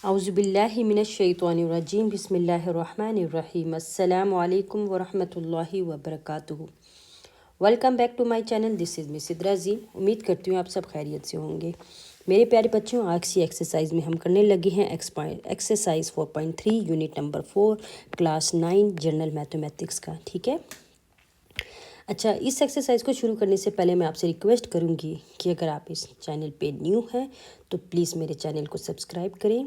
औज़ुबिल्लाहि मिनश्शैतानिर्रजीम बिस्मिल्लाहिर्रहमानिर्रहीम अस्सलामु अलैकुम वरहमतुल्लाहि वबरकातुहू। Welcome back to my channel. This is Miss Sidra. उम्मीद करती हूँ आप सब खैरियत से होंगे। मेरे प्यारे बच्चों, आज की एक्सरसाइज में हम करने लगे हैं exercise 4.3 unit number 4 class 9 general mathematics का। ठीक है। अच्छा, इस एक्सरसाइज को शुरू करने से पहले मैं आपसे रिक्वेस्ट करूंगी कि अगर आप इस चैनल पे न्यू हैं तो प्लीज़ मेरे चैनल को सब्सक्राइब करें,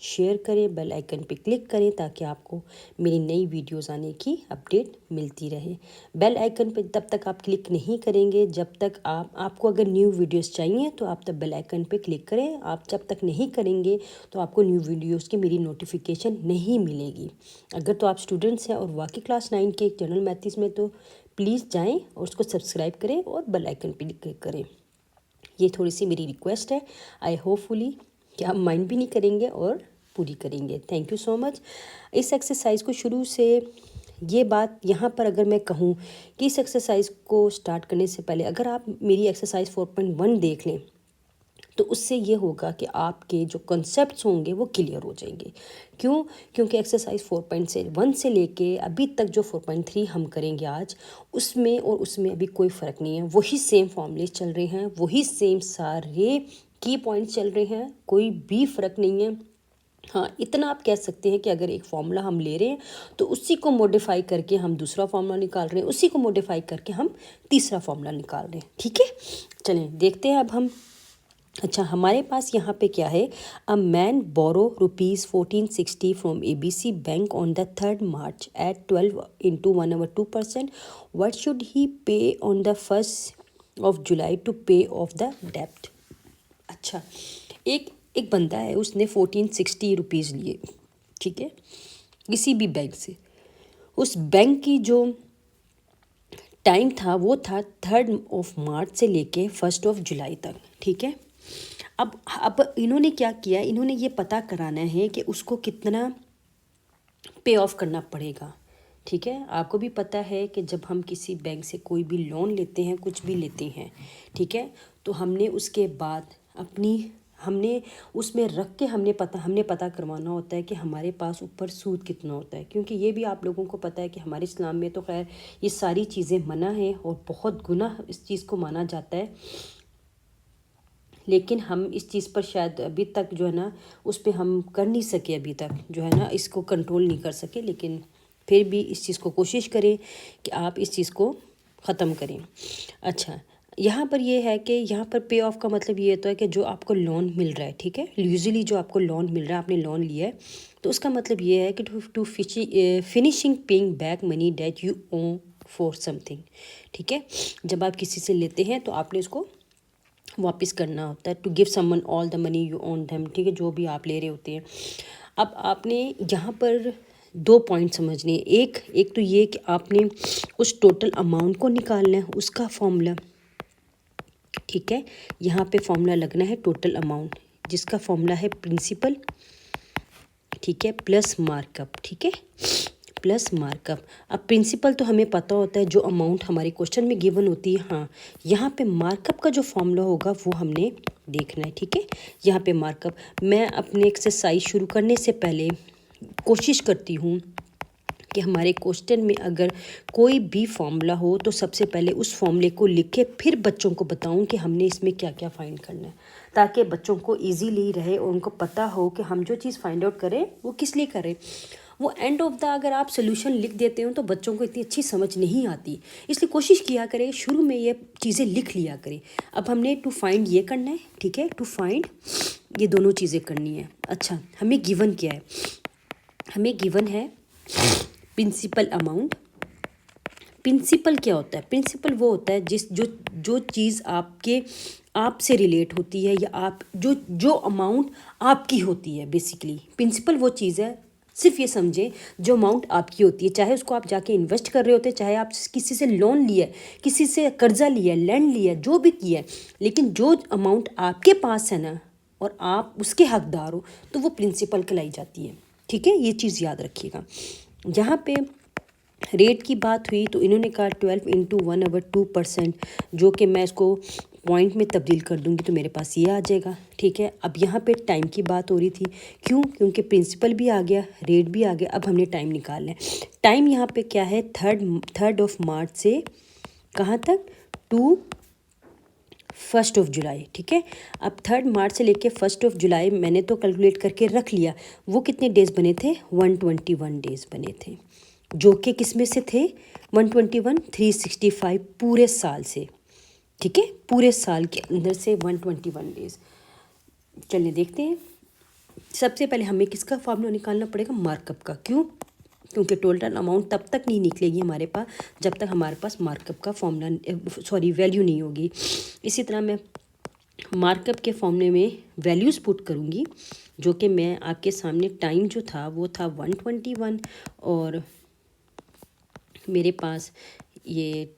शेयर करें, बेल आइकन पे क्लिक करें ताकि आपको मेरी नई वीडियोस आने की अपडेट मिलती रहे। बेल आइकन पे तब तक आप क्लिक नहीं करेंगे जब तक आपको अगर न्यू वीडियोस चाहिए तो आप तब बेल आइकन पे क्लिक करें। आप जब तक नहीं करेंगे तो आपको न्यू वीडियोस की मेरी नोटिफिकेशन नहीं मिलेगी। अगर तो आप स्टूडेंट्स हैं और वाकई क्लास 9 के जनरल मैथ्स में तो प्लीज़ जाएं और उसको सब्सक्राइब करें और बेल आइकन पे क्लिक करें। ये थोड़ी सी मेरी रिक्वेस्ट है। आई होपफुली कि आप माइंड भी नहीं करेंगे और पूरी करेंगे। Thank you so much. इस एक्सरसाइज को शुरू से ये बात यहाँ पर अगर मैं कहूँ कि इस एक्सरसाइज को स्टार्ट करने से पहले अगर आप मेरी एक्सरसाइज 4.1 देख लें तो उससे ये होगा कि आपके जो कॉन्सेप्ट्स होंगे वो क्लियर हो जाएंगे। क्यों? क्योंकि एक्सरसाइज 4.1 से लेके अभी तक जो 4.3 हम करेंगे आज, उसमें और उसमें अभी कोई फ़र्क नहीं है। वही सेम फॉर्मूले चल रहे हैं, वही सेम सारे की पॉइंट्स चल रहे हैं, कोई भी फ़र्क नहीं है। हाँ, इतना आप कह सकते हैं कि अगर एक फार्मूला हम ले रहे हैं तो उसी को मॉडिफाई करके हम दूसरा फार्मूला निकाल रहे हैं, उसी को मॉडिफाई करके हम तीसरा फार्मूला निकाल रहे हैं। ठीक है, चलें देखते हैं अब हम। अच्छा, हमारे पास यहाँ पे क्या है? A man borrow ₹1460 from ABC bank on the 3rd March at 12 into 1/2%. What should he pay on the 1st of July to pay off the debt? अच्छा, एक बंदा है, उसने 1460 लिए। ठीक है, किसी भी बैंक से। उस बैंक की जो टाइम था वो था 3rd of March से लेके 1st of July तक। ठीक है, अब इन्होंने क्या किया, इन्होंने ये पता कराना है कि उसको कितना पे ऑफ करना पड़ेगा। ठीक है, आपको भी पता है कि जब हम किसी बैंक से कोई भी लोन लेते हैं, कुछ भी लेते हैं, ठीक है, तो हमने उसके बाद हमने उसमें रख के हमने पता करवाना होता है कि हमारे पास ऊपर सूद कितना होता है। क्योंकि ये भी आप लोगों को पता है कि हमारे इस्लाम में तो खैर ये सारी चीज़ें मना है और बहुत गुनाह इस चीज़ को माना जाता है, लेकिन हम इस चीज़ पर शायद अभी तक जो है ना उस पर हम कर नहीं सके, अभी तक जो है ना इसको कंट्रोल नहीं कर सके। लेकिन फिर भी इस चीज़ को कोशिश करें कि आप इस चीज़ को ख़त्म करें। अच्छा, यहाँ पर ये है कि यहाँ पर पे ऑफ का मतलब ये होता है कि जो आपको लोन मिल रहा है, ठीक है, यूजुअली जो आपको लोन मिल रहा है, आपने लोन लिया है, तो उसका मतलब ये है कि to finishing paying back money debt you own for something. ठीक है, जब आप किसी से लेते हैं तो आपने उसको वापस करना होता है। To give someone all the money you own them. ठीक है, जो भी आप ले रहे होते हैं। अब आपने यहाँ पर 2 पॉइंट समझने हैं। एक तो ये कि आपने उस टोटल अमाउंट को निकालना है, उसका फॉर्मूला। ठीक है, यहाँ पे फॉर्मूला लगना है टोटल अमाउंट, जिसका फॉर्मूला है प्रिंसिपल, ठीक है, प्लस मार्कअप। ठीक है, प्लस मार्कअप। अब प्रिंसिपल तो हमें पता होता है, जो अमाउंट हमारे क्वेश्चन में गिवन होती है। हाँ, यहाँ पे मार्कअप का जो फॉर्मूला होगा वो हमने देखना है। ठीक है, यहाँ पे मार्कअप। मैं अपने एक्सरसाइज शुरू करने से पहले कोशिश करती हूँ कि हमारे क्वेश्चन में अगर कोई भी फॉर्मूला हो तो सबसे पहले उस फॉर्मूले को लिख के फिर बच्चों को बताऊं कि हमने इसमें क्या क्या फाइंड करना है, ताकि बच्चों को इजीली रहे और उनको पता हो कि हम जो चीज़ फाइंड आउट करें वो किस लिए करें। वो एंड ऑफ द अगर आप सोल्यूशन लिख देते हो तो बच्चों को इतनी अच्छी समझ नहीं आती, इसलिए कोशिश किया करें शुरू में ये चीज़ें लिख लिया करें। अब हमने टू फाइंड ये करना है, ठीक है, टू फाइंड ये दोनों चीज़ें करनी है। अच्छा, हमें गिवन क्या है? हमें गिवन है प्रिंसिपल अमाउंट। प्रिंसिपल क्या होता है? प्रिंसिपल वो होता है जो चीज़ आपसे रिलेट होती है, या आप जो अमाउंट आपकी होती है। बेसिकली प्रिंसिपल वो चीज़ है, सिर्फ ये समझें, जो अमाउंट आपकी होती है, चाहे उसको आप जाके इन्वेस्ट कर रहे होते हैं, चाहे आप किसी से लोन लिया, किसी से कर्जा लिया, लैंड लिया, जो भी किया है, लेकिन जो अमाउंट आपके पास है ना और आप उसके हकदार हो तो वो प्रिंसिपल कहलाई जाती है। ठीक है, ये चीज़ याद रखिएगा। यहाँ पे रेट की बात हुई तो इन्होंने कहा 12 into 1/2%, जो कि मैं इसको पॉइंट में तब्दील कर दूंगी तो मेरे पास ये आ जाएगा, ठीक है। अब यहाँ पे टाइम की बात हो रही थी, क्यों? क्योंकि प्रिंसिपल भी आ गया, रेट भी आ गया, अब हमने टाइम निकालना है। टाइम यहाँ पे क्या है, थर्ड ऑफ मार्च से कहाँ तक, टू 1 जुलाई, ठीक है। अब 3 मार्च से लेके 1 जुलाई मैंने तो कैलकुलेट करके रख लिया, वो कितने डेज़ बने थे, 121 डेज़ बने थे, जो कि किस में से थे, 121 365 पूरे साल से, ठीक है, पूरे साल के अंदर से 121 डेज़। चलिए देखते हैं। सबसे पहले हमें किसका फार्मूला निकालना पड़ेगा, मार्कअप का। क्यों? क्योंकि टोटल अमाउंट तब तक नहीं निकलेगी हमारे पास जब तक हमारे पास मार्कअप का फॉर्मूला वैल्यू नहीं होगी। इसी तरह मैं मार्कअप के फॉर्मूले में वैल्यूज़ पुट करूँगी, जो कि मैं आपके सामने टाइम जो था वो था 121 और मेरे पास ये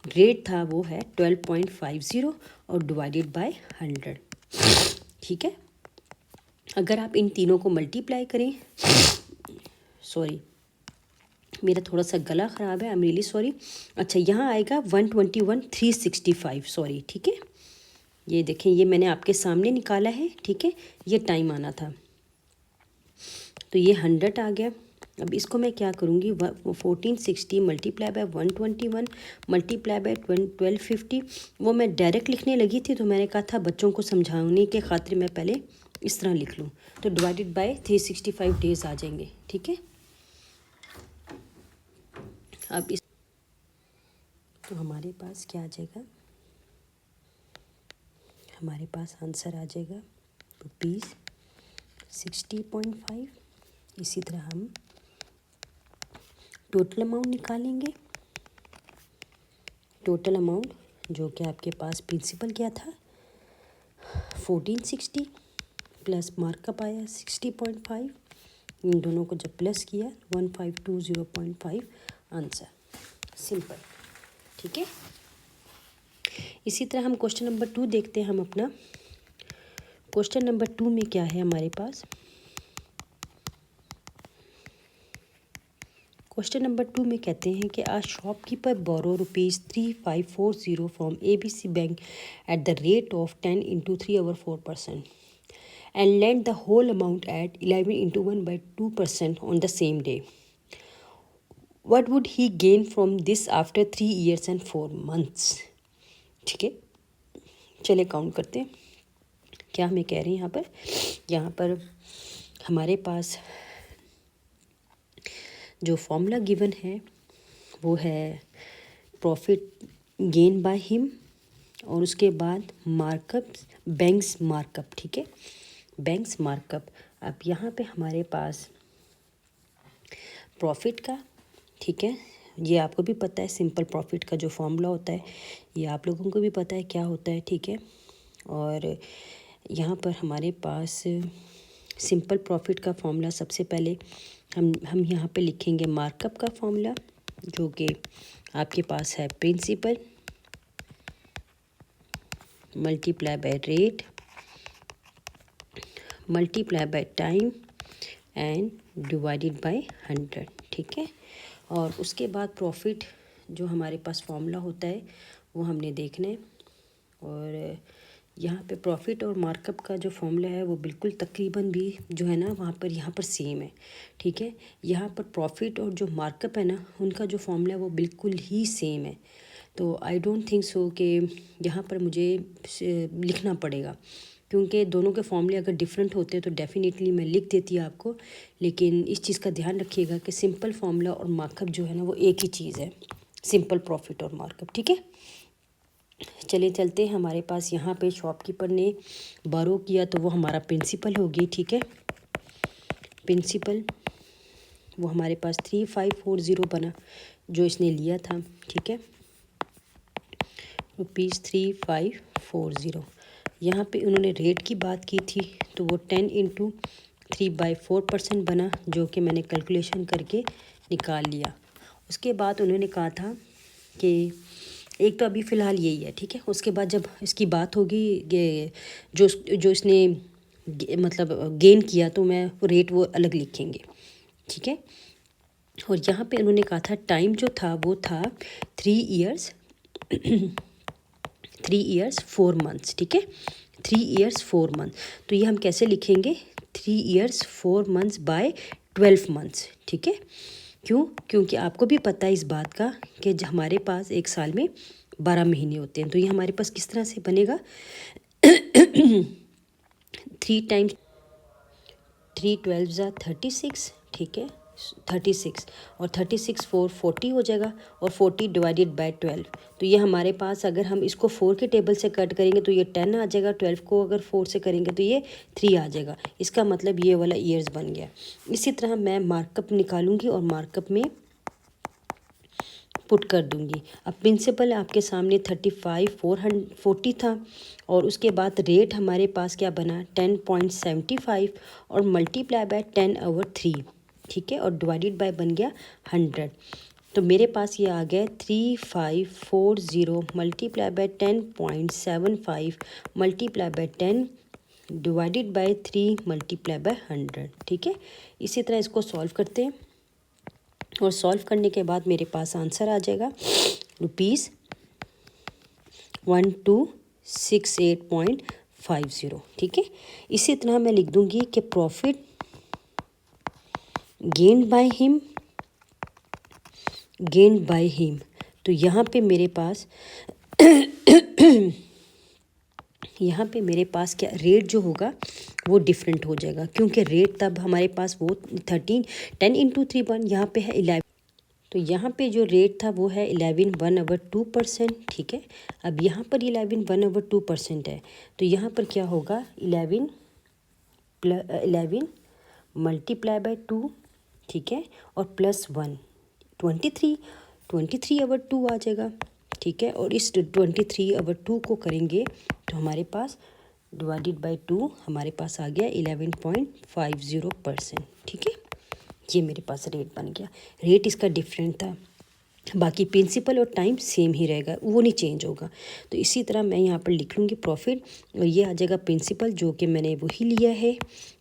रेट था वो है 12.50 और डिवाइडेड बाय 100, ठीक है। अगर आप इन तीनों को मल्टीप्लाई करें, सॉरी मेरा थोड़ा सा गला ख़राब है, आई एम रियली सॉरी। अच्छा, यहाँ आएगा 121 365, सॉरी, ठीक है। ये देखें, ये मैंने आपके सामने निकाला है, ठीक है, ये टाइम आना था, तो ये 100 आ गया। अब इसको मैं क्या करूँगी, 1460 मल्टीप्लाई बाय 121 मल्टीप्लाई बाय 1250, वो मैं डायरेक्ट लिखने लगी थी, तो मैंने कहा था बच्चों को समझाने के खातिर मैं पहले इस तरह लिख लूँ, तो डिवाइडेड बाय 365 डेज़ आ जाएंगे, ठीक है। अब इस तो हमारे पास क्या आ जाएगा, हमारे पास आंसर आ जाएगा ₹60.5। इसी तरह हम टोटल अमाउंट निकालेंगे। टोटल अमाउंट जो कि आपके पास प्रिंसिपल क्या था 1460 प्लस मार्कअप आया 60.5, इन दोनों को जब प्लस किया 1520.5 आंसर, सिंपल, ठीक है। इसी तरह हम क्वेश्चन नंबर 2 देखते हैं। हम अपना क्वेश्चन नंबर 2 में क्या है हमारे पास, क्वेश्चन नंबर 2 में कहते हैं कि a shopkeeper borrow ₹3540 from ABC bank at the rate of 10 into 3/4% and lend the whole amount at 11 into 1/2% on the same day. What would he gain from this after 3 years and 4 months? ठीक है, चले count करते हैं क्या हमें कह रहे हैं। यहाँ पर हमारे पास जो फॉर्मूला गिवन है वो है प्रॉफिट गेन बाय हिम और उसके बाद मार्कअप, बैंक्स मार्कअप, ठीक है, बैंक्स मार्कअप। अब यहाँ पे हमारे पास प्रॉफिट का, ठीक है, ये आपको भी पता है सिंपल प्रॉफिट का जो फॉर्मूला होता है, ये आप लोगों को भी पता है क्या होता है, ठीक है। और यहाँ पर हमारे पास सिंपल प्रॉफिट का फॉर्मूला सबसे पहले हम यहाँ पे लिखेंगे मार्कअप का फॉर्मूला, जो कि आपके पास है principal multiply by rate multiply by time and divided by 100, ठीक है। और उसके बाद प्रॉफिट जो हमारे पास फॉर्मूला होता है वो हमने देखना है। और यहाँ पे प्रॉफिट और मार्कअप का जो फॉर्मूला है वो बिल्कुल तकरीबन भी जो है ना यहाँ पर सेम है, ठीक है। यहाँ पर प्रॉफिट और जो मार्कअप है ना उनका जो फॉर्मूला है वो बिल्कुल ही सेम है, तो आई डोंट थिंक सो कि यहाँ पर मुझे लिखना पड़ेगा, क्योंकि दोनों के फॉर्मूले अगर डिफरेंट होते तो डेफिनेटली मैं लिख देती आपको। लेकिन इस चीज़ का ध्यान रखिएगा कि सिंपल फॉर्मूला और मार्कअप जो है ना वो एक ही चीज़ है, सिंपल प्रॉफिट और मार्कअप, ठीक है। चलिए चलते हैं। हमारे पास यहाँ पे शॉपकीपर ने बोरो किया तो वो हमारा प्रिंसिपल हो गई, ठीक है। प्रिंसिपल वो हमारे पास 3540 बना जो इसने लिया था, ठीक है, ₹3540। यहाँ पे उन्होंने रेट की बात की थी तो वो 10 into 3/4% बना, जो कि मैंने कैलकुलेशन करके निकाल लिया। उसके बाद उन्होंने कहा था कि एक तो अभी फ़िलहाल यही है, ठीक है। उसके बाद जब इसकी बात होगी जो इसने मतलब गेन किया तो मैं रेट वो अलग लिखेंगे, ठीक है। और यहाँ पे उन्होंने कहा था टाइम जो था वो था 3 years 3 ईयर्स 4 मंथ्स, ठीक है, 3 ईयर्स 4 मंथ। तो ये हम कैसे लिखेंगे, 3 ईयर्स 4 मंथ्स बाय 12 मंथ्स, ठीक है। क्यों, क्योंकि आपको भी पता है इस बात का कि हमारे पास एक साल में 12 महीने होते हैं। तो ये हमारे पास किस तरह से बनेगा, 3 टाइम्स 3 12 ज़ा 36, ठीक है, 36, और 36 4 40 हो जाएगा, और 40 डिवाइडेड बाय 12। तो ये हमारे पास अगर हम इसको 4 के टेबल से कट करेंगे तो ये 10 आ जाएगा, 12 को अगर 4 से करेंगे तो ये 3 आ जाएगा। इसका मतलब ये वाला ईयर्स बन गया। इसी तरह मैं मार्कअप निकालूंगी और मार्कअप में पुट कर दूंगी। अब प्रिंसिपल आपके सामने 35 440 था, और उसके बाद रेट हमारे पास क्या बना 10.75, और मल्टीप्लाई बाय 10/3, ठीक है, और डिवाइडेड बाय बन गया 100। तो मेरे पास ये आ गया 3540 multiply by 10.75 multiply by 10 divided by 3 multiply by 100, ठीक है। इसी तरह इसको सॉल्व करते हैं, और सॉल्व करने के बाद मेरे पास आंसर आ जाएगा ₹1268.50, ठीक है। इसी तरह मैं लिख दूंगी कि प्रॉफिट गेन्ड बाय हिम। तो यहाँ पे मेरे पास क्या रेट जो होगा वो डिफरेंट हो जाएगा, क्योंकि रेट तब हमारे पास वो 10 इंटू 3 1, यहाँ पे है 11। तो यहाँ पे जो रेट था वो है 11 1/2%, ठीक है। अब यहाँ पर 11 1/2% है, तो यहाँ पर क्या होगा 11 मल्टीप्लाई बाय 2, ठीक है, और प्लस 1 23/2 आ जाएगा, ठीक है। और इस 23/2 को करेंगे तो हमारे पास डिवाइडेड बाय 2 हमारे पास आ गया 11.50%, ठीक है। ये मेरे पास रेट बन गया। रेट इसका डिफरेंट था, बाकी प्रिंसिपल और टाइम सेम ही रहेगा, वो नहीं चेंज होगा। तो इसी तरह मैं यहाँ पर लिख लूँगी प्रॉफिट, और ये आ जाएगा प्रिंसिपल जो कि मैंने वही लिया है,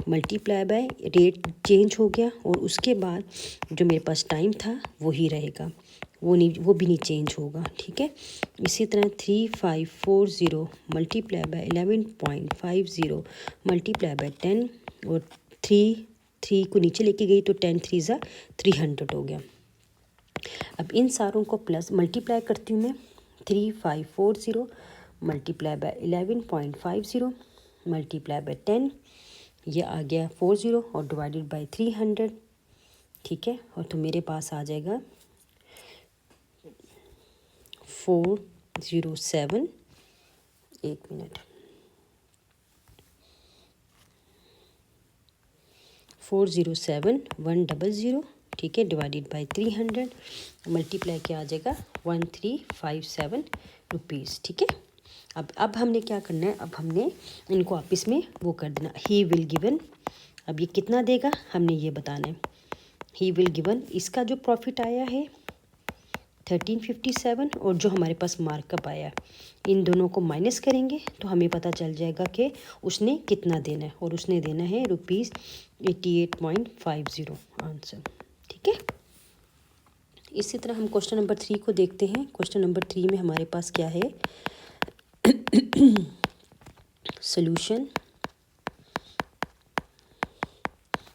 मल्टीप्लाई बाय रेट चेंज हो गया, और उसके बाद जो मेरे पास टाइम था वही रहेगा, वो भी नहीं चेंज होगा, ठीक है। इसी तरह 3540 मल्टीप्लाई बाय 11.50 मल्टीप्लाई बाय 10, और 3 को नीचे लेके गई तो 10 3 ज़ा 300 हो गया। अब इन सारों को प्लस मल्टीप्लाई करती हूँ मैं, 3540 मल्टीप्लाई बाय 11.50 मल्टीप्लाई बाय 10, ये आ गया 40 और डिवाइडेड बाय 300, ठीक है। और तो मेरे पास आ जाएगा 407, एक मिनट, 407,100, ठीक है, डिवाइडेड बाय 300, मल्टीप्लाई किया आ जाएगा 1357 रुपीज़, ठीक है। अब हमने क्या करना है, अब हमने इनको आपस में वो कर देना, ही विल गिवन। अब ये कितना देगा हमने ये बताना है। ही विल गिवन, इसका जो प्रॉफिट आया है 1357, और जो हमारे पास मार्कअप आया, इन दोनों को माइनस करेंगे तो हमें पता चल जाएगा कि उसने कितना देना है, और उसने देना है ₹88.50 आंसर, ठीक है। इसी तरह हम क्वेश्चन नंबर 3 को देखते हैं। क्वेश्चन नंबर 3 में हमारे पास क्या है, सॉल्यूशन,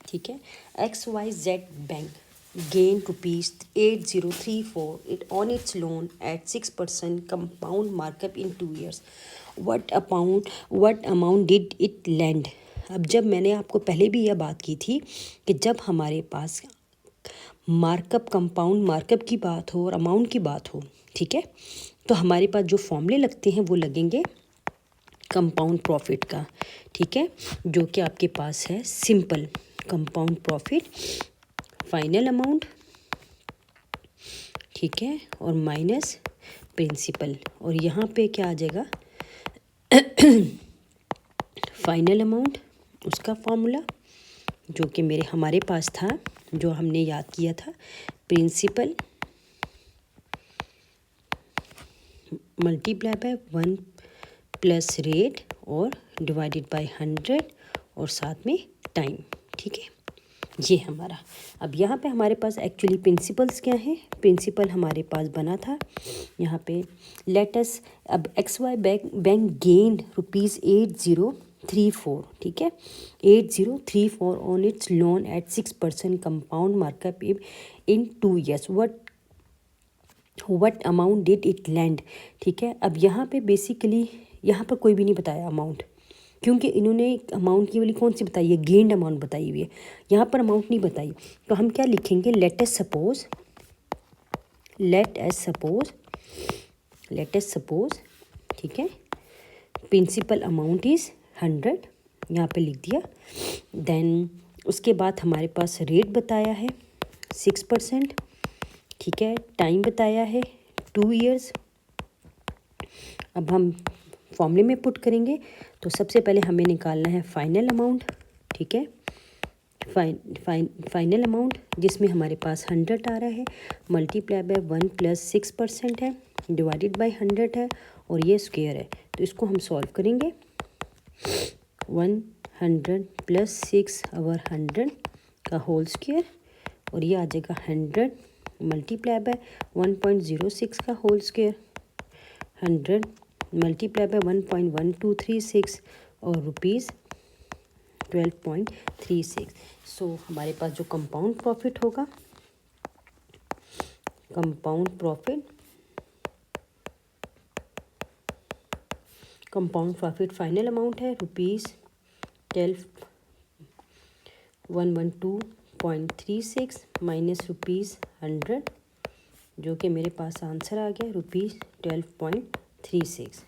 ठीक है। XYZ bank gained ₹8034 it on its loan at 6% compound markup in 2 years. What amount did it lend? अब जब मैंने आपको पहले भी यह बात की थी कि जब हमारे पास मार्कअप कंपाउंड मार्कअप की बात हो और अमाउंट की बात हो, ठीक है, तो हमारे पास जो फॉर्मूले लगते हैं वो लगेंगे कंपाउंड प्रॉफिट का, ठीक है, जो कि आपके पास है simple compound profit final amount, ठीक है, और माइनस प्रिंसिपल, और यहाँ पे क्या आ जाएगा फाइनल अमाउंट, उसका फॉर्मूला जो कि हमारे पास था, जो हमने याद किया था, principal multiply by 1 plus rate और डिवाइडेड बाय 100 और साथ में टाइम, ठीक है। ये हमारा। अब यहाँ पे हमारे पास एक्चुअली प्रिंसिपल्स क्या है, प्रिंसिपल हमारे पास बना था यहाँ पे लेटस। अब XY बैंक गेंड ₹8034, ठीक है, 8034 on it's loan eight 6% compound markup in 2 years। What amount did it land, ठीक है। अब यहाँ पे बेसिकली यहाँ पर कोई भी नहीं बताया अमाउंट, क्योंकि इन्होंने अमाउंट की वाली कौन सी बताई है, गेंड अमाउंट बताई हुई है, यहाँ पर अमाउंट नहीं बताई। तो हम क्या लिखेंगे, लेट अस सपोज, ठीक है, प्रिंसिपल अमाउंट इज़ 100, यहाँ पे लिख दिया। देन उसके बाद हमारे पास रेट बताया है 6%, ठीक है, टाइम बताया है 2 years। अब हम फॉर्मूले में पुट करेंगे, तो सबसे पहले हमें निकालना है फाइनल अमाउंट, ठीक है, फाइनल अमाउंट जिसमें हमारे पास 100 आ रहा है, मल्टीप्लाई बाय 1 + 6% है, डिवाइडेड बाय 100 है, और ये स्क्वायर है। तो इसको हम सॉल्व करेंगे, 100 + 6/100 का होल स्क्वायर, और ये आ जाएगा 100 मल्टीप्लाई बाय 1.06 का होल स्क्वायर, 100 मल्टीप्लाई बाय 1.1236 और ₹12.36। सो हमारे पास जो कंपाउंड प्रॉफिट होगा, कंपाउंड प्रॉफिट फाइनल अमाउंट है ₹112.36 माइनस ₹100, जो कि मेरे पास आंसर आ गया ₹12.36।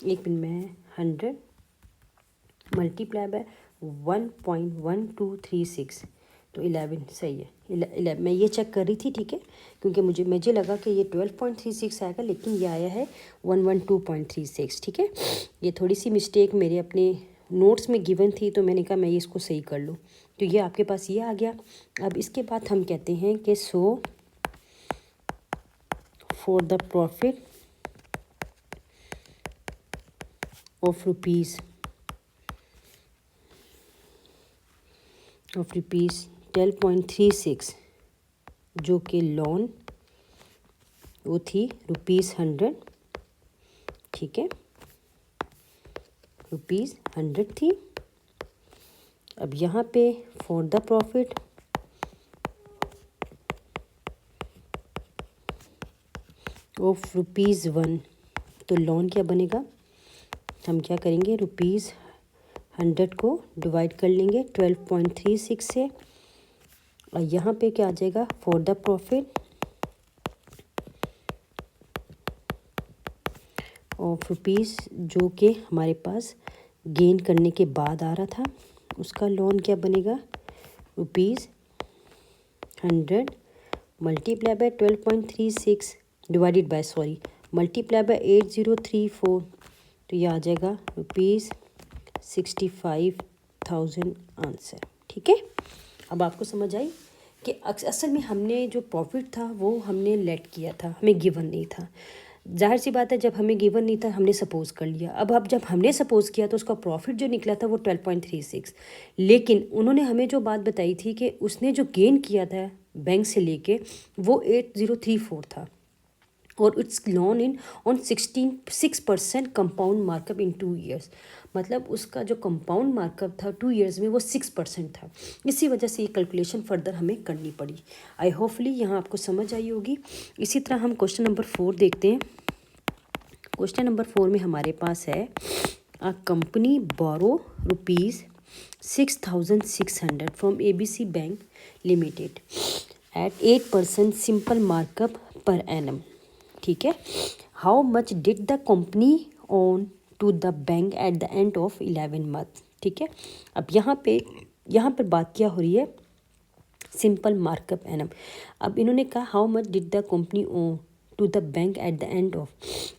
एक मिनट में 100 मल्टीप्लाई बाय 1.1236, तो 11 सही है। 11 मैं ये चेक कर रही थी, ठीक है, क्योंकि मुझे लगा कि ये 12.36 आएगा, लेकिन ये आया है 112.36, ठीक है। ये थोड़ी सी मिस्टेक मेरे अपने नोट्स में गिवन थी, तो मैंने कहा मैं ये इसको सही कर लूँ, तो ये आपके पास ये आ गया। अब इसके बाद हम कहते हैं कि so for the profit of rupees 12.36, जो कि लोन वो थी ₹100, ठीक है, ₹100 थी। अब यहाँ पे फॉर द प्रॉफिट ऑफ ₹1, तो लोन क्या बनेगा, हम क्या करेंगे, ₹100 को डिवाइड कर लेंगे 12.36 से, और यहाँ पे क्या आ जाएगा, फॉर द प्रॉफिट ऑफ ₹, जो कि हमारे पास गेन करने के बाद आ रहा था, उसका लोन क्या बनेगा, ₹100 multiply by 12.36 divided by multiply by 8034, तो ये आ जाएगा ₹65,000 आंसर, ठीक है। अब आपको समझ आई कि असल में हमने जो प्रॉफिट था वो हमने लेट किया था, हमें गिवन नहीं था। जाहिर सी बात है, जब हमें गिवन नहीं था हमने सपोज़ कर लिया। अब जब हमने सपोज़ किया तो उसका प्रॉफिट जो निकला था वो 12.36, लेकिन उन्होंने हमें जो बात बताई थी कि उसने जो गेन किया था बैंक से लेके वो 8034 था, और it's loan in on 6% compound markup in 2 years। मतलब उसका जो कंपाउंड मार्कअप था 2 years में वो 6% था। इसी वजह से ये कैलकुलेशन फर्दर हमें करनी पड़ी। आई होपफुली यहाँ आपको समझ आई होगी। इसी तरह हम क्वेश्चन नंबर 4 देखते हैं। क्वेश्चन नंबर 4 में हमारे पास है, a company borrow ₹6,600 from ABC bank limited at 8% simple markup per annum, ठीक है। How much did the company own to the bank at the end of 11 month, ठीक है। अब यहाँ पर बात क्या हो रही है, सिंपल मार्कअप एनम। अब इन्होंने कहा how much did the company own to the bank at the end of.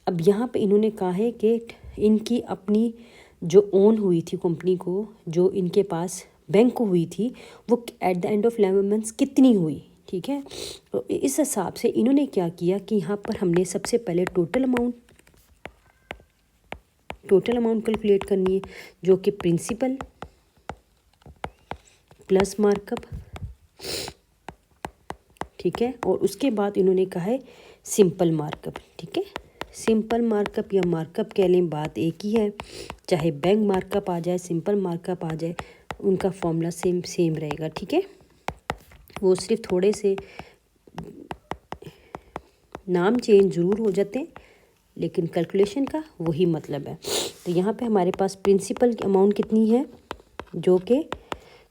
अब यहाँ पे इन्होंने कहा है कि इनकी अपनी जो ओन हुई थी कंपनी को, जो इनके पास बैंक को हुई थी, वो eight the end of 11 months कितनी हुई, ठीक है। तो इस हिसाब से इन्होंने क्या किया कि यहाँ पर हमने सबसे पहले total amount total amount calculate करनी है जो कि प्रिंसिपल प्लस मार्कअप, ठीक है। और उसके बाद इन्होंने कहा है सिंपल मार्कअप, ठीक है। सिंपल मार्कअप या मार्कअप कह लें, बात एक ही है, चाहे बैंक मार्कअप आ जाए सिंपल मार्कअप आ जाए, उनका फॉर्मूला सेम रहेगा, ठीक है। वो सिर्फ थोड़े से नाम चेंज ज़रूर हो जाते हैं, लेकिन कैलकुलेशन का वही मतलब है। तो यहाँ पे हमारे पास प्रिंसिपल की अमाउंट कितनी है जो कि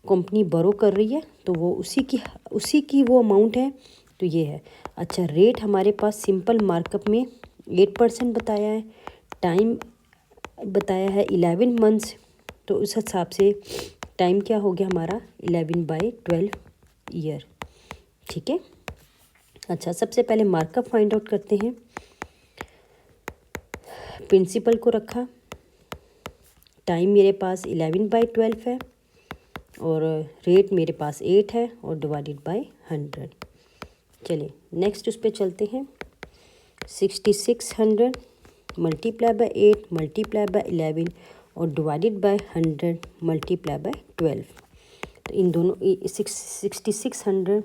कंपनी बोरो कर रही है, तो वो उसी की वो अमाउंट है, तो ये है। अच्छा, रेट हमारे पास सिंपल मार्कअप में 8% बताया है, टाइम बताया है 11 मंथ्स, तो उस हिसाब से टाइम क्या हो गया हमारा 11/12 ईयर, ठीक है। अच्छा, सबसे पहले मार्कअप फाइंड आउट करते हैं। प्रिंसिपल को रखा, टाइम मेरे पास 11/12 है और रेट मेरे पास 8 है और डिवाइडेड बाय 100। चलिए नेक्स्ट उस पर चलते हैं। 6600 मल्टीप्लाई बाय 8 मल्टीप्लाई बाय 11 और डिवाइडेड बाय 100 मल्टीप्लाई बाय 12। तो इन दोनों 6600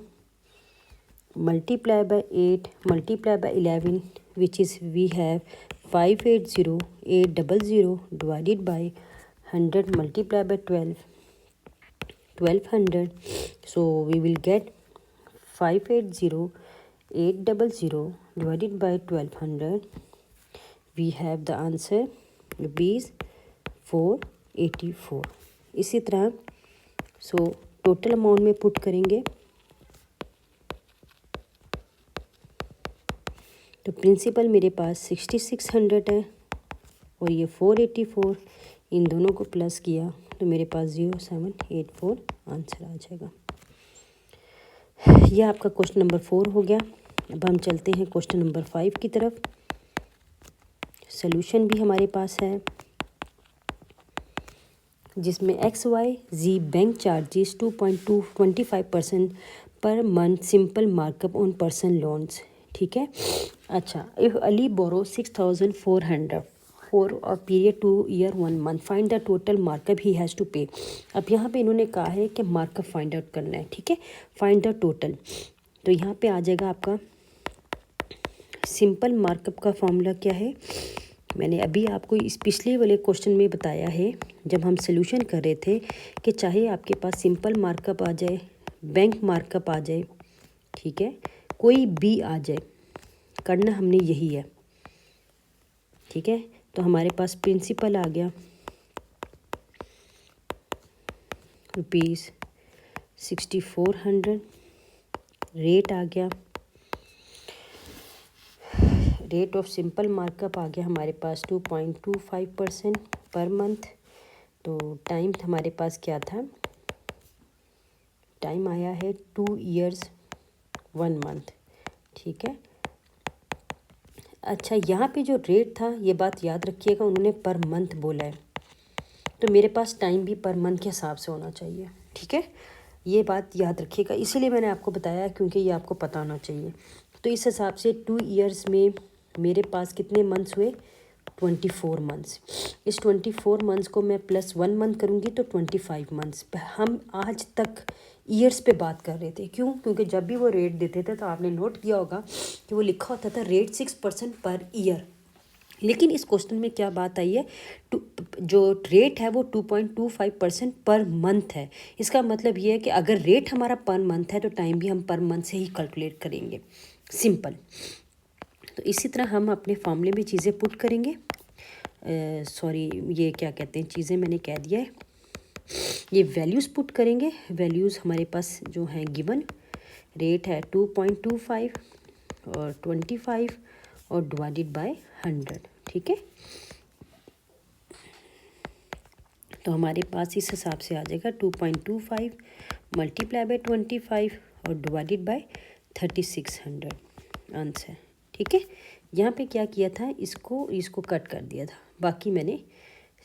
multiply by 8 multiply by 11, which is we have 580800 divided by 100 multiply by 1200, so we will get 580800 divided by 1200, we have the answer rupees 484। इसी तरह so total amount में put करेंगे तो principal मेरे पास 6600 है और ये 484, इन दोनों को प्लस किया तो मेरे पास 0784 आंसर आ जाएगा। यह आपका क्वेश्चन नंबर 4 हो गया। अब हम चलते हैं क्वेश्चन नंबर 5 की तरफ। सॉल्यूशन भी हमारे पास है जिसमें XYZ bank charges 2.25% per month simple markup on personal loans, ठीक है। अच्छा, if Ali borrow 6400 for a period 2 year 1 month, find the total markup he has to pay. अब यहाँ पे इन्होंने कहा है कि मार्कअप फाइंड आउट करना है, ठीक है। फाइंड द टोटल, तो यहाँ पे आ जाएगा आपका सिंपल मार्कअप का फॉर्मूला क्या है। मैंने अभी आपको इस पिछले वाले क्वेश्चन में बताया है जब हम सोल्यूशन कर रहे थे कि चाहे आपके पास सिंपल मार्कअप आ जाए, बैंक मार्कअप आ जाए, ठीक है, कोई भी आ जाए, करना हमने यही है, ठीक है। तो हमारे पास प्रिंसिपल आ गया ₹6400, रेट आ गया, रेट ऑफ सिंपल मार्कअप आ गया हमारे पास 2.25% पर मंथ। तो टाइम हमारे पास क्या था, टाइम आया है 2 ईयर्स 1 मंथ, ठीक है। अच्छा, यहाँ पे जो रेट था, ये बात याद रखिएगा, उन्होंने पर मंथ बोला है, तो मेरे पास टाइम भी पर मंथ के हिसाब से होना चाहिए, ठीक है। ये बात याद रखिएगा, इसीलिए मैंने आपको बताया क्योंकि ये आपको पता होना चाहिए। तो इस हिसाब से 2 ईयर्स में मेरे पास कितने मंथ्स हुए, 24 मंथ्स। इस 24 मंथ्स को मैं +1 मंथ करूँगी तो 25 मंथ्स। हम आज तक ईयर्स पे बात कर रहे थे, क्यों? क्योंकि जब भी वो रेट देते थे तो आपने नोट किया होगा कि वो लिखा होता था रेट 6% पर ईयर। लेकिन इस क्वेश्चन में क्या बात आई है, जो रेट है वो 2.25% पर मंथ है। इसका मतलब ये है कि अगर रेट हमारा पर मंथ है तो टाइम भी हम पर मंथ से ही कैलकुलेट करेंगे, सिंपल। तो इसी तरह हम अपने फॉर्मूले में चीज़ें पुट करेंगे। सॉरी, ये क्या कहते हैं, चीज़ें मैंने कह दिया है, ये वैल्यूज़ पुट करेंगे। वैल्यूज़ हमारे पास जो हैं गिवन, रेट है 2.25 और 25 और डिवाइडेड बाय 100, ठीक है। तो हमारे पास इस हिसाब से आ जाएगा 2.25 मल्टीप्लाई बाय 25 और डिवाइडेड बाय 3600 आंसर, ठीक है। यहाँ पे क्या किया था, इसको कट कर दिया था, बाकी मैंने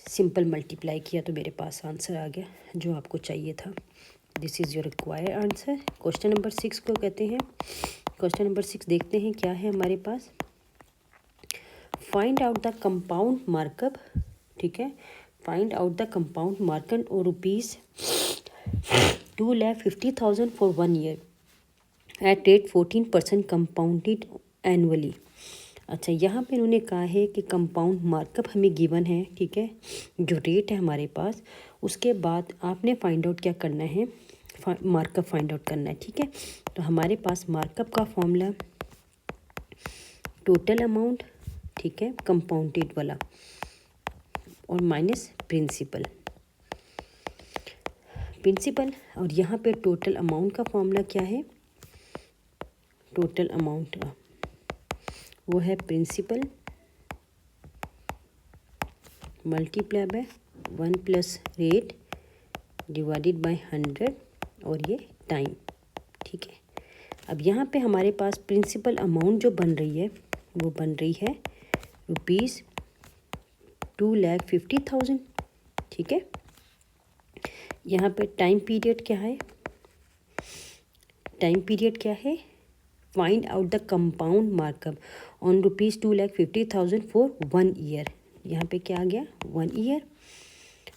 सिंपल मल्टीप्लाई किया तो मेरे पास आंसर आ गया जो आपको चाहिए था। This is your required answer. Question number 6 को कहते हैं। क्वेश्चन नंबर 6 देखते हैं क्या है हमारे पास। Find out the compound markup ठीक है। Find out the compound market और ₹2,50,000 for 1 year at rate 14% compounded annually. अच्छा, यहाँ पे इन्होंने कहा है कि कंपाउंड मार्कअप हमें गिवन है, ठीक है, जो रेट है हमारे पास। उसके बाद आपने फाइंड आउट क्या करना है, मार्कअप फाइंड आउट करना है, ठीक है। तो हमारे पास मार्कअप का फॉर्मूला टोटल अमाउंट, ठीक है, कंपाउंडेड वाला, और माइनस प्रिंसिपल। और यहाँ पे टोटल अमाउंट का फॉर्मूला क्या है, टोटल अमाउंट का वो है principal multiply by 1 plus rate divided by 100 और ये टाइम, ठीक है। अब यहाँ पे हमारे पास प्रिंसिपल अमाउंट जो बन रही है वो बन रही है ₹2,50,000, ठीक है। यहाँ पे टाइम पीरियड क्या है, find out the compound markup on ₹2,50,000 for 1 year. यहाँ पे क्या आ गया, 1 ईयर।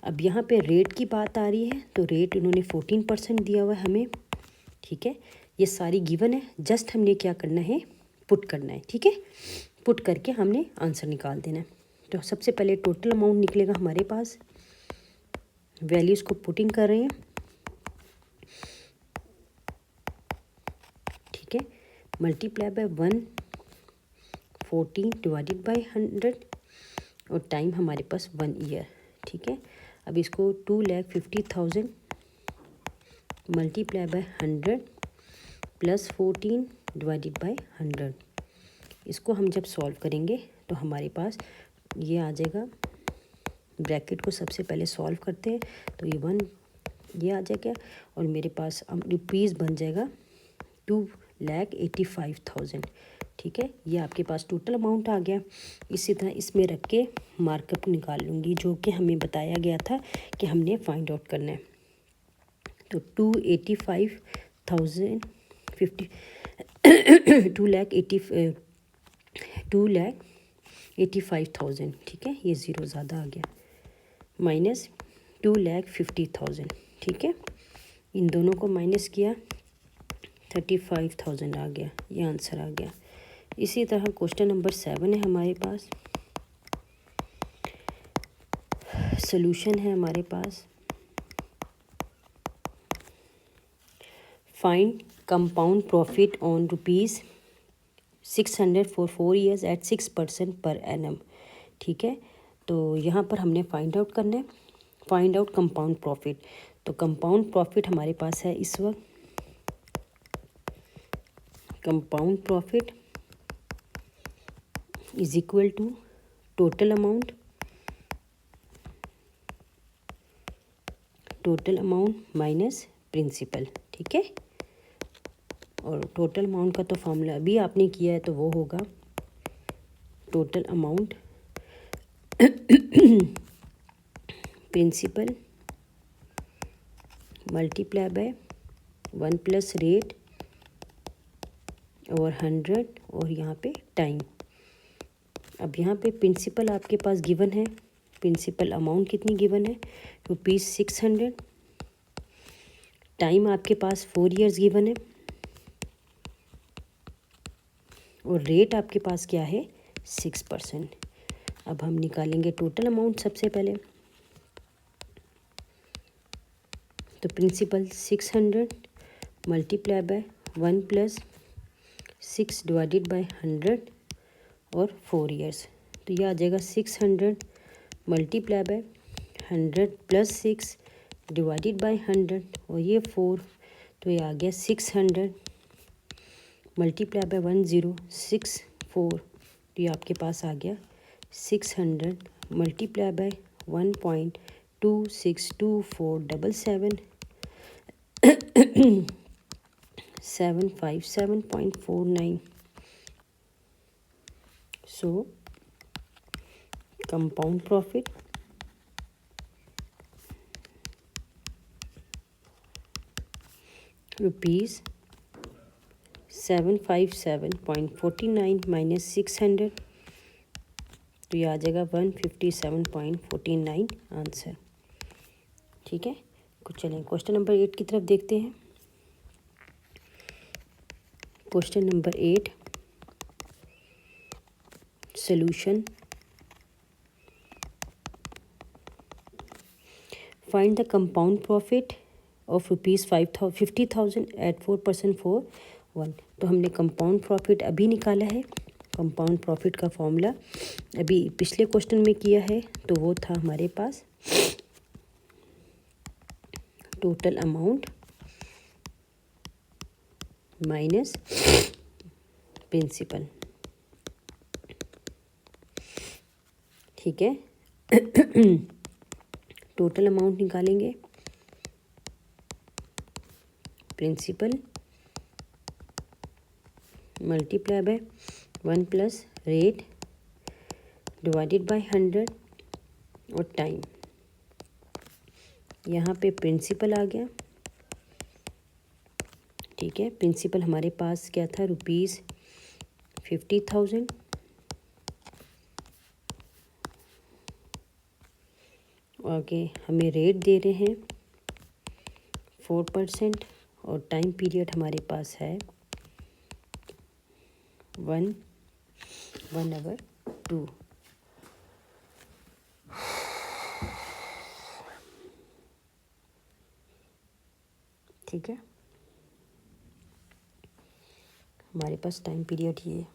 अब यहाँ पे रेट की बात आ रही है, तो रेट इन्होंने 14% दिया हुआ है हमें, ठीक है। ये सारी गिवन है, जस्ट हमने क्या करना है, पुट करना है, ठीक है। पुट करके हमने आंसर निकाल देना है। तो सबसे पहले टोटल अमाउंट निकलेगा हमारे पास, वैल्यूज़ को पुटिंग कर रहे हैं, ठीक है। मल्टीप्लाई बाय 114 डिवाइडेड बाय 100 और टाइम हमारे पास 1 ईयर, ठीक है। अब इसको 2,50,000 multiply by 100 plus 14 divided by 100, इसको हम जब सॉल्व करेंगे तो हमारे पास ये आ जाएगा। ब्रैकेट को सबसे पहले सॉल्व करते हैं, तो ये 1 ये आ जाएगा और मेरे पास रुपीज़ बन जाएगा 2,85,000, ठीक है। ये आपके पास टोटल अमाउंट आ गया। इसी तरह इसमें रख के मार्कअप निकाल लूँगी, जो कि हमें बताया गया था कि हमने फाइंड आउट करना है। तो 2,85,000, ठीक है, ये ज़ीरो ज़्यादा आ गया, माइनस 2,50,000, ठीक है। इन दोनों को माइनस किया, 35,000 आ गया, ये आंसर आ गया। इसी तरह क्वेश्चन नंबर 7 है हमारे पास, सॉल्यूशन है हमारे पास। Find compound profit on ₹600 for 4 years at 6% per annum, ठीक है। तो यहाँ पर हमने फाइंड आउट करना है, फाइंड आउट कंपाउंड प्रॉफिट। तो कंपाउंड प्रॉफिट हमारे पास है इस वक्त, compound profit is equal to total amount minus principal, ठीक है। और टोटल अमाउंट का तो फॉर्मूला अभी आपने किया है, तो वो होगा total amount principal multiply by 1 plus rate और 100 और यहाँ पे टाइम। अब यहाँ पे प्रिंसिपल आपके पास गिवन है, प्रिंसिपल अमाउंट कितनी गिवन है, ₹600। टाइम आपके पास 4 ईयर्स गिवन है और रेट आपके पास क्या है, 6%। अब हम निकालेंगे टोटल अमाउंट सबसे पहले। तो principal 600 multiply by 1 plus 6 divided by 100 और 4 ईयर्स, तो ये आ जाएगा 600 multiply by 100 plus 6 divided by 100 और ये 4, तो ये आ गया 600 मल्टीप्लाई बाय 1064, तो ये आपके पास आ गया 600 multiply bye 1.262477 757.49। So compound profit ₹757.49 minus 600, तो ये आ जाएगा 157.49 आंसर। ठीक है, कुछ चलें क्वेश्चन नंबर 8 की तरफ देखते हैं। Question number 8 solution. Find the compound profit of ₹50,000 at 4% for 1। तो हमने कंपाउंड प्रॉफिट अभी निकाला है। कंपाउंड प्रॉफिट का फॉर्मूला अभी पिछले क्वेश्चन में किया है, तो वो था हमारे पास टोटल अमाउंट माइनस प्रिंसिपल। ठीक है, टोटल अमाउंट निकालेंगे, principal multiply by 1 plus rate divided by 100 और टाइम। यहाँ पे प्रिंसिपल आ गया। ठीक है, प्रिंसिपल हमारे पास क्या था, ₹50,000। आगे हमें रेट दे रहे हैं 4% और टाइम पीरियड हमारे पास है 1 आवर 2। ठीक है, हमारे पास टाइम पीरियड ही है।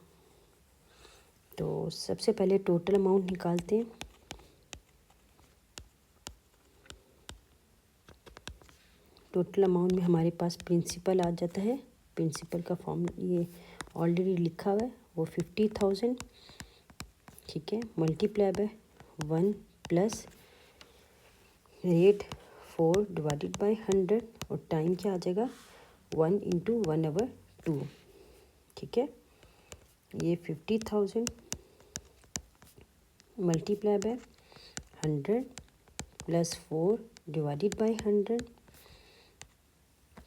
तो सबसे पहले टोटल अमाउंट निकालते हैं। टोटल अमाउंट में हमारे पास प्रिंसिपल आ जाता है। प्रिंसिपल का फॉर्म ये ऑलरेडी लिखा हुआ है, वो 50,000। ठीक है, multiply by 1 plus rate 4 divided by 100 और टाइम क्या आ जाएगा 1 इंटू 1 आवर 2। ठीक है, ये 50,000 multiply by 100 plus 4 divided by 100।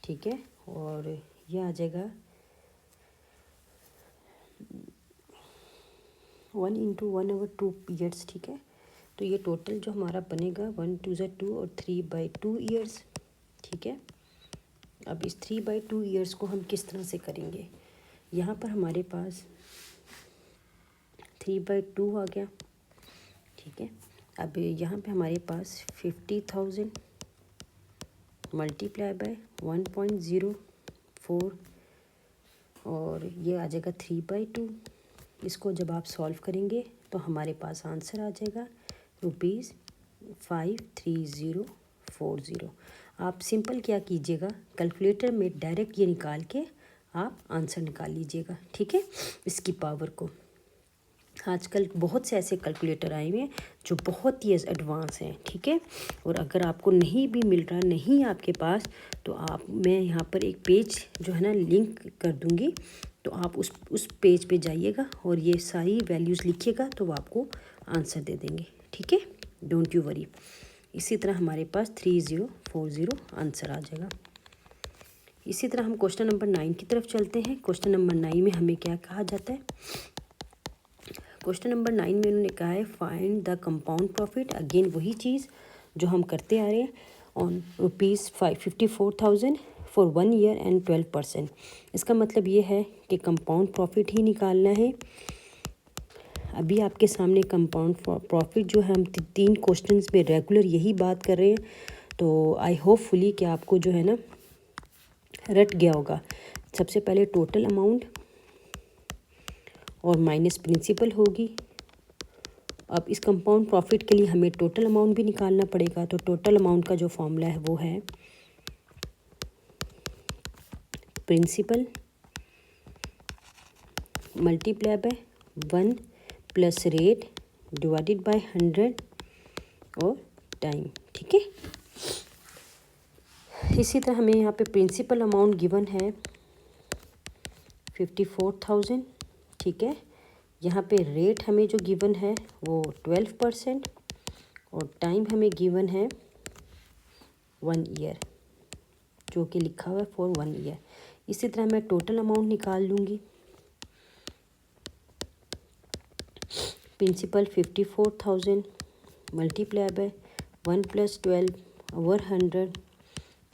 ठीक है, और ये आ जाएगा 1 इंटू 1 आवर 2 ईयर्स। ठीक है, तो ये टोटल जो हमारा बनेगा 1 2 ज़ा 2 और 3/2 ईयर्स। ठीक है, अब इस 3/2 ईयर्स को हम किस तरह से करेंगे। यहाँ पर हमारे पास 3/2 आ गया। ठीक है, अब यहाँ पे हमारे पास 50,000 मल्टीप्लाई बाय 1.04 और ये आ जाएगा 3/2। इसको जब आप सॉल्व करेंगे तो हमारे पास आंसर आ जाएगा ₹53040। आप सिंपल क्या कीजिएगा, कैलकुलेटर में डायरेक्ट ये निकाल के आप आंसर निकाल लीजिएगा। ठीक है, इसकी पावर को आजकल बहुत से ऐसे कैलकुलेटर आए हुए हैं जो बहुत ही एडवांस हैं। ठीक है, और अगर आपको नहीं भी मिल रहा, नहीं आपके पास, तो आप मैं यहाँ पर एक पेज जो है ना लिंक कर दूँगी, तो आप उस पेज पे जाइएगा और ये सारी वैल्यूज़ लिखिएगा, तो वो आपको आंसर दे देंगे। ठीक है, डोंट यू वरी। इसी तरह हमारे पास 3040 आंसर आ जाएगा। इसी तरह हम क्वेश्चन नंबर 9 की तरफ चलते हैं। क्वेश्चन नंबर 9 में हमें क्या कहा जाता है। क्वेश्चन नंबर 9 में उन्होंने कहा है find the compound profit. Again वही चीज़ जो हम करते आ रहे हैं, ऑन ₹54,000 फॉर 1 ईयर एंड 12%। इसका मतलब ये है कि कंपाउंड प्रॉफिट ही निकालना है। अभी आपके सामने कंपाउंड प्रॉफिट जो है, हम 3 क्वेश्चंस में रेगुलर यही बात कर रहे हैं, तो आई होपफुली कि आपको जो है ना रट गया होगा। सबसे पहले टोटल अमाउंट और माइनस प्रिंसिपल होगी। अब इस कंपाउंड प्रॉफिट के लिए हमें टोटल अमाउंट भी निकालना पड़ेगा। तो टोटल अमाउंट का जो फॉर्मूला है वो है principal multiply by 1 plus rate divided by 100 और टाइम। ठीक है, इसी तरह हमें यहाँ पे प्रिंसिपल अमाउंट गिवन है 54,000। ठीक है, यहाँ पे रेट हमें जो गिवन है वो 12% और टाइम हमें गिवन है 1 ईयर, जो कि लिखा हुआ है फॉर 1 ईयर। इसी तरह मैं टोटल अमाउंट निकाल लूँगी। Principal 54,000 multiply by 1 + 12 over 100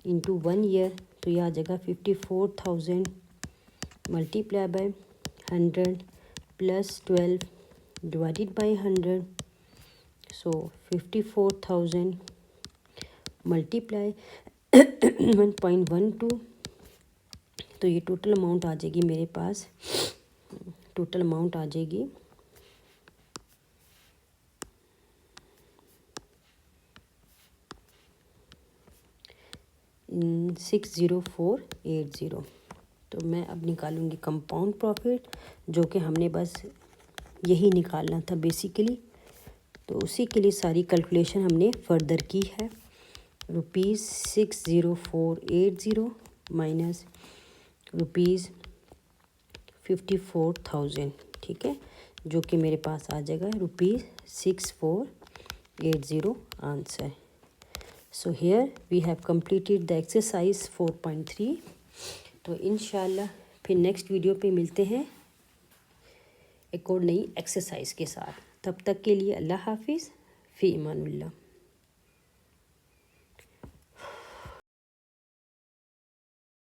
into 1 year, तो यह आ जाएगा 54,000 multiply by 100 + 12 divided by 100, so 54,000 multiply 1.12, तो ये टोटल अमाउंट आ जाएगी मेरे पास, टोटल अमाउंट आ जाएगी 60480। तो मैं अब निकालूंगी कंपाउंड प्रॉफिट, जो कि हमने बस यही निकालना था बेसिकली, तो उसी के लिए सारी कैलकुलेशन हमने फर्दर की है। ₹60480 माइनस ₹54,000, ठीक है, जो कि मेरे पास आ जाएगा ₹6480 answer. So here we have completed the exercise 4.3। तो इंशाल्लाह फिर नेक्स्ट वीडियो पे मिलते हैं एक और नई एक्सरसाइज के साथ। तब तक के लिए अल्लाह हाफिज़, फ़ी अमानुल्लाह।